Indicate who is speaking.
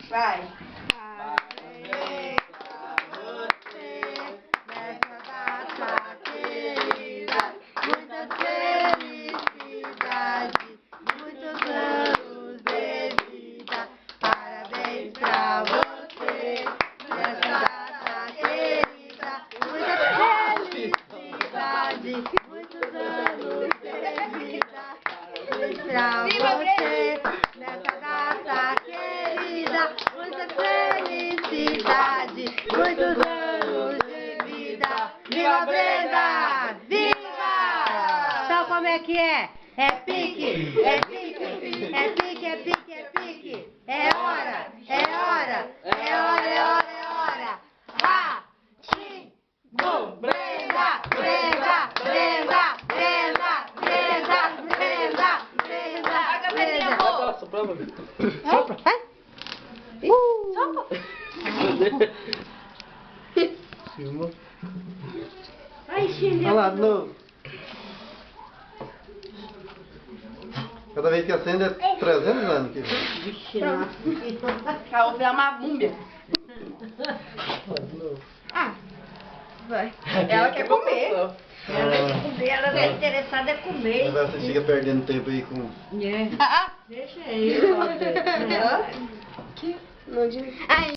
Speaker 1: Vai.
Speaker 2: Parabéns pra você nessa data querida. Muitas felicidades, muitos anos de vida. Parabéns pra você nessa data querida. Muitas felicidades, muitos anos de vida. Parabéns pra você nessa data querida. Muitas felicidades, muitos anos de vida. Viva Brenda! Viva! Então como é que é? É pique, é pique, é pique, é pique, é pique. É hora, é hora, é hora, é hora, é hora. Bum! Brenda, Brenda, Brenda, Brenda, Brenda, Brenda, Brenda, Brenda.
Speaker 3: Sopra.
Speaker 2: Vai.
Speaker 3: Filma.
Speaker 2: Vai, Xindia.
Speaker 3: Olha lá, de novo. Cada vez que acende é 300 anos.
Speaker 2: Vixe, nossa.
Speaker 1: Vou virar uma múmia.
Speaker 2: Vai.
Speaker 1: Ela quer comer.
Speaker 2: Ela quer comer, ela tá interessada em comer.
Speaker 3: Agora você fica perdendo tempo aí com...
Speaker 2: Deixa aí.
Speaker 1: Não